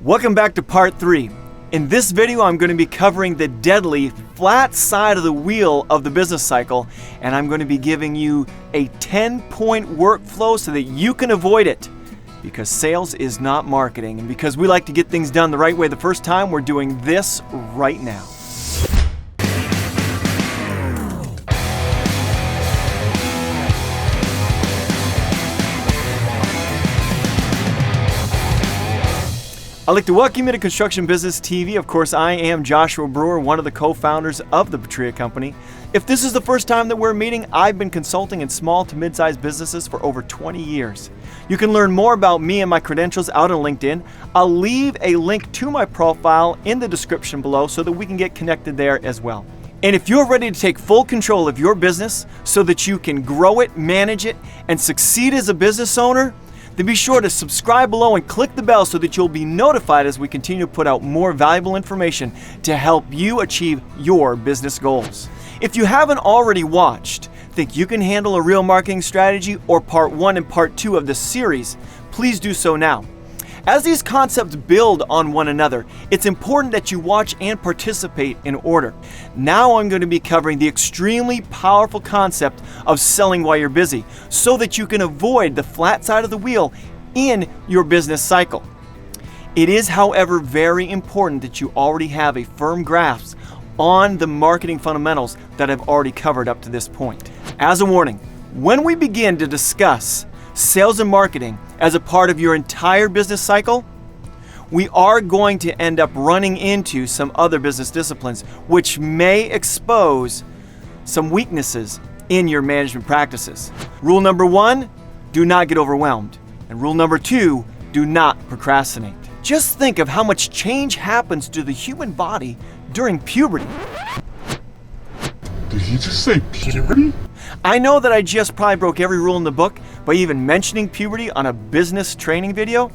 Welcome back to part 3. In this video, I'm going to be covering the deadly flat side of the wheel of the business cycle, and I'm going to be giving you a 10-point workflow so that you can avoid it. Because sales is not marketing, and because we like to get things done the right way the first time, we're doing this right now. I'd like to welcome you to Construction Business TV. Of course, I am Joshua Brewer, one of the co-founders of the Patria Company. If this is the first time that we're meeting, I've been consulting in small to mid-sized businesses for over 20 years. You can learn more about me and my credentials out on LinkedIn. I'll leave a link to my profile in the description below so that we can get connected there as well. And if you're ready to take full control of your business so that you can grow it, manage it, and succeed as a business owner, then be sure to subscribe below and click the bell so that you'll be notified as we continue to put out more valuable information to help you achieve your business goals. If you haven't already watched Think You Can Handle a Real Marketing Strategy or Part 1 and Part 2 of this series, please do so now. As these concepts build on one another, it's important that you watch and participate in order. Now I'm going to be covering the extremely powerful concept of selling while you're busy, so that you can avoid the flat side of the wheel in your business cycle. It is, however, very important that you already have a firm grasp on the marketing fundamentals that I've already covered up to this point. As a warning, when we begin to discuss sales and marketing as a part of your entire business cycle, we are going to end up running into some other business disciplines which may expose some weaknesses in your management practices. Rule number 1, do not get overwhelmed. And rule number 2, do not procrastinate. Just think of how much change happens to the human body during puberty. Did he just say puberty? I know that I just probably broke every rule in the book by even mentioning puberty on a business training video,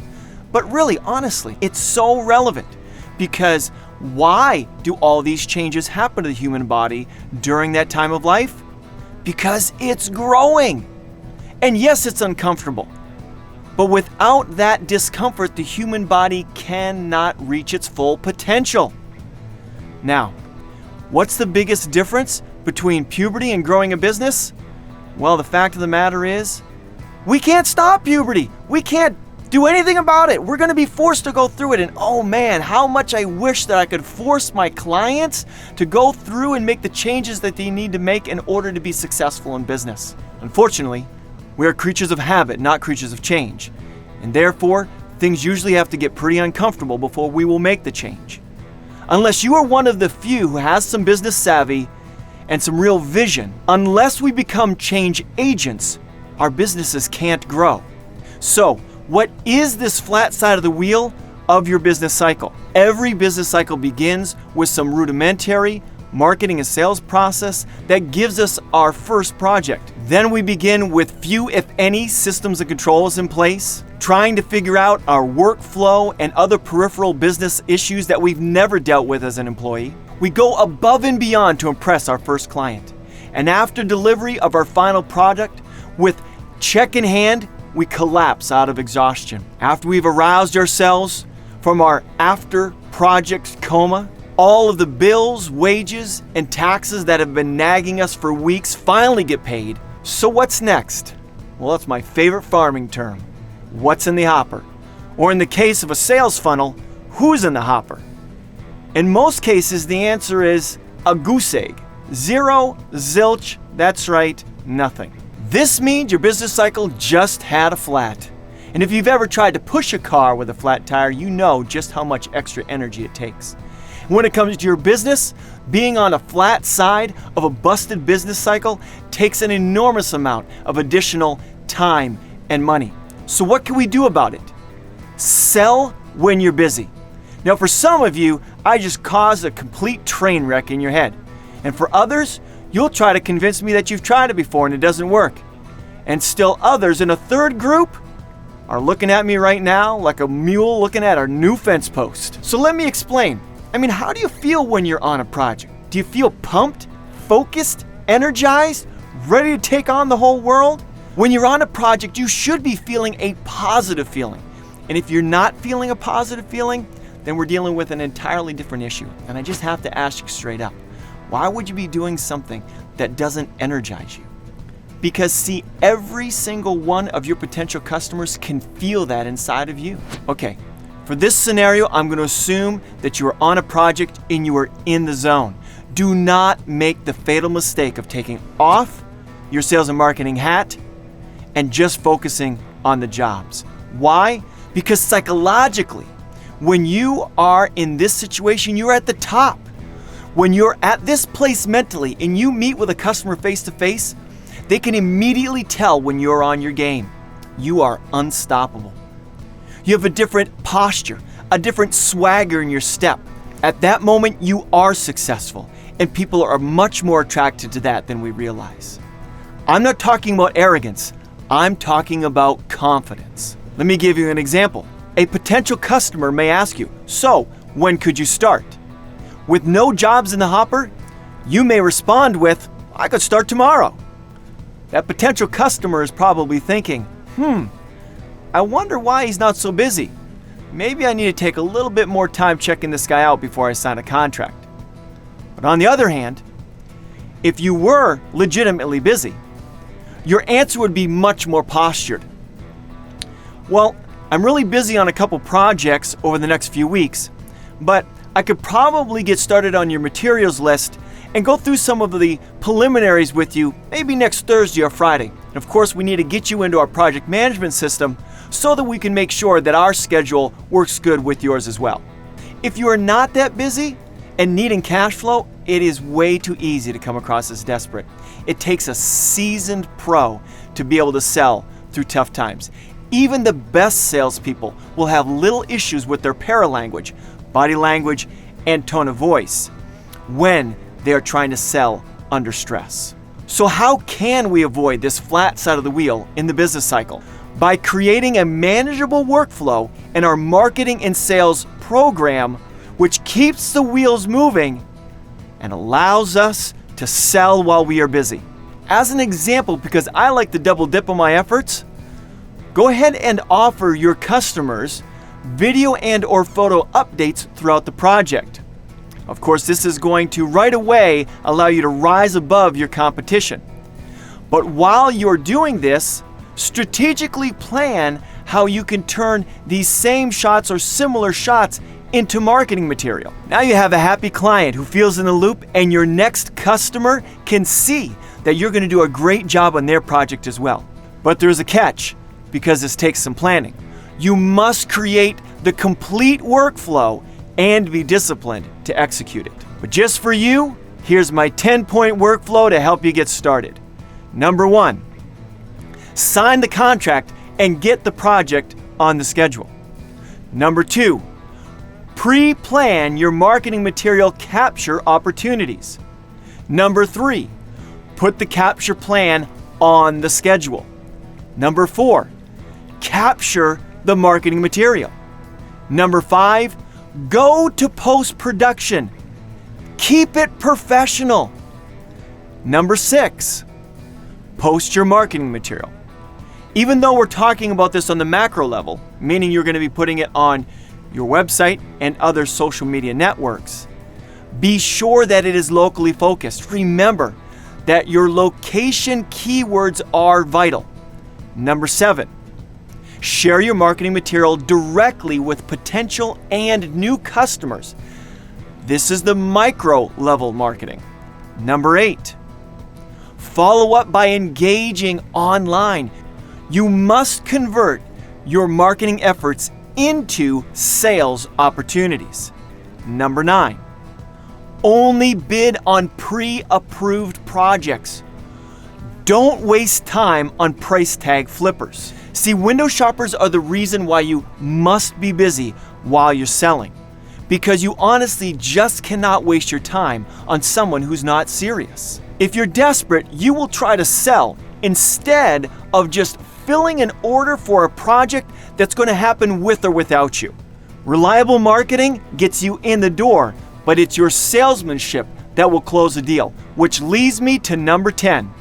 but really, honestly, it's so relevant because why do all these changes happen to the human body during that time of life? Because it's growing. And yes, it's uncomfortable, but without that discomfort, the human body cannot reach its full potential. Now, what's the biggest difference between puberty and growing a business? Well, the fact of the matter is, we can't stop puberty. We can't do anything about it. We're going to be forced to go through it. And oh man, how much I wish that I could force my clients to go through and make the changes that they need to make in order to be successful in business. Unfortunately, we are creatures of habit, not creatures of change. And therefore, things usually have to get pretty uncomfortable before we will make the change. Unless you are one of the few who has some business savvy and some real vision, unless we become change agents, our businesses can't grow. So, what is this flat side of the wheel of your business cycle? Every business cycle begins with some rudimentary marketing and sales process that gives us our first project. Then we begin with few, if any, systems and controls in place, trying to figure out our workflow and other peripheral business issues that we've never dealt with as an employee. We go above and beyond to impress our first client. And after delivery of our final product, with check in hand, we collapse out of exhaustion. After we've aroused ourselves from our after project coma, all of the bills, wages, and taxes that have been nagging us for weeks finally get paid. So what's next? Well, that's my favorite farming term. What's in the hopper? Or in the case of a sales funnel, who's in the hopper? In most cases, the answer is a goose egg. Zero, zilch, that's right, nothing. This means your business cycle just had a flat. And if you've ever tried to push a car with a flat tire, you know just how much extra energy it takes. When it comes to your business, being on a flat side of a busted business cycle takes an enormous amount of additional time and money. So what can we do about it? Sell when you're busy. Now, for some of you, I just caused a complete train wreck in your head. And for others, you'll try to convince me that you've tried it before and it doesn't work. And still others in a third group are looking at me right now like a mule looking at our new fence post. So let me explain. How do you feel when you're on a project? Do you feel pumped, focused, energized, ready to take on the whole world? When you're on a project, you should be feeling a positive feeling. And if you're not feeling a positive feeling, then we're dealing with an entirely different issue. And I just have to ask you straight up, why would you be doing something that doesn't energize you? Because see, every single one of your potential customers can feel that inside of you. Okay, for this scenario, I'm going to assume that you are on a project and you are in the zone. Do not make the fatal mistake of taking off your sales and marketing hat and just focusing on the jobs. Why? Because psychologically, when you are in this situation, you're at the top. When you're at this place mentally and you meet with a customer face to face, they can immediately tell when you're on your game. You are unstoppable. You have a different posture, a different swagger in your step. At that moment, you are successful, and people are much more attracted to that than we realize. I'm not talking about arrogance. I'm talking about confidence. Let me give you an example. A potential customer may ask you, so when could you start? With no jobs in the hopper, you may respond with, I could start tomorrow. That potential customer is probably thinking, I wonder why he's not so busy. Maybe I need to take a little bit more time checking this guy out before I sign a contract. But on the other hand, if you were legitimately busy, your answer would be much more postured. Well, I'm really busy on a couple projects over the next few weeks, but I could probably get started on your materials list and go through some of the preliminaries with you maybe next Thursday or Friday. And of course, we need to get you into our project management system so that we can make sure that our schedule works good with yours as well. If you are not that busy and needing cash flow, it is way too easy to come across as desperate. It takes a seasoned pro to be able to sell through tough times. Even the best salespeople will have little issues with their paralanguage, body language, and tone of voice when they are trying to sell under stress. So how can we avoid this flat side of the wheel in the business cycle? By creating a manageable workflow in our marketing and sales program, which keeps the wheels moving and allows us to sell while we are busy. As an example, because I like to double dip on my efforts, go ahead and offer your customers video and or photo updates throughout the project. Of course, this is going to right away allow you to rise above your competition. But while you're doing this, strategically plan how you can turn these same shots or similar shots into marketing material. Now you have a happy client who feels in the loop, and your next customer can see that you're going to do a great job on their project as well. But there's a catch, because this takes some planning. You must create the complete workflow and be disciplined to execute it. But just for you, here's my 10-point workflow to help you get started. Number 1, sign the contract and get the project on the schedule. Number 2, pre-plan your marketing material capture opportunities. Number 3, put the capture plan on the schedule. Number 4, capture the marketing material. Number 5, go to post-production. Keep it professional. Number 6, post your marketing material. Even though we're talking about this on the macro level, meaning you're going to be putting it on your website and other social media networks, be sure that it is locally focused. Remember that your location keywords are vital. Number 7, share your marketing material directly with potential and new customers. This is the micro level marketing. Number 8, follow up by engaging online. You must convert your marketing efforts into sales opportunities. Number 9, only bid on pre-approved projects. Don't waste time on price tag flippers. See, window shoppers are the reason why you must be busy while you're selling, because you honestly just cannot waste your time on someone who's not serious. If you're desperate, you will try to sell instead of just filling an order for a project that's going to happen with or without you. Reliable marketing gets you in the door, but it's your salesmanship that will close the deal, which leads me to number 10.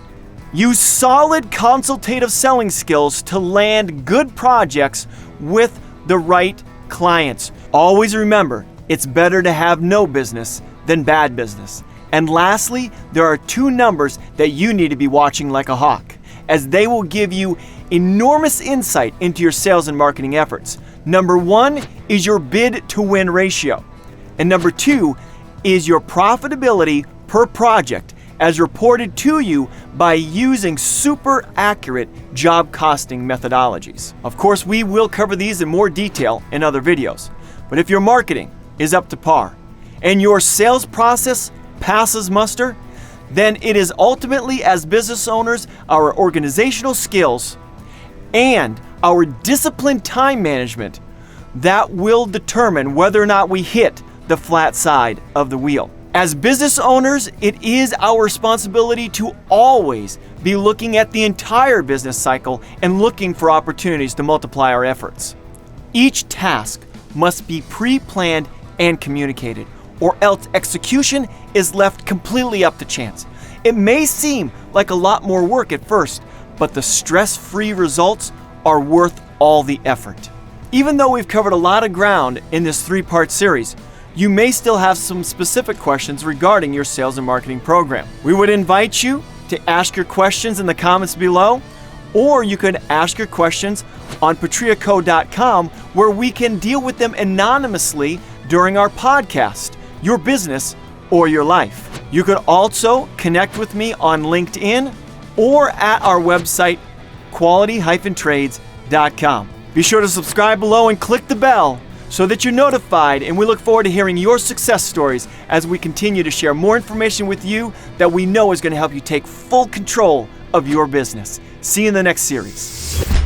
Use solid consultative selling skills to land good projects with the right clients. Always remember, it's better to have no business than bad business. And lastly, there are 2 numbers that you need to be watching like a hawk, as they will give you enormous insight into your sales and marketing efforts. Number 1 is your bid to win ratio. And number 2 is your profitability per project as reported to you by using super accurate job costing methodologies. Of course, we will cover these in more detail in other videos. But if your marketing is up to par and your sales process passes muster, then it is ultimately, as business owners, our organizational skills and our disciplined time management that will determine whether or not we hit the flat side of the wheel. As business owners, it is our responsibility to always be looking at the entire business cycle and looking for opportunities to multiply our efforts. Each task must be pre-planned and communicated, or else execution is left completely up to chance. It may seem like a lot more work at first, but the stress-free results are worth all the effort. Even though we've covered a lot of ground in this 3-part series, you may still have some specific questions regarding your sales and marketing program. We would invite you to ask your questions in the comments below, or you could ask your questions on patriaco.com, where we can deal with them anonymously during our podcast, Your Business or Your Life. You could also connect with me on LinkedIn or at our website, quality-trades.com. Be sure to subscribe below and click the bell so that you're notified, and we look forward to hearing your success stories as we continue to share more information with you that we know is going to help you take full control of your business. See you in the next series.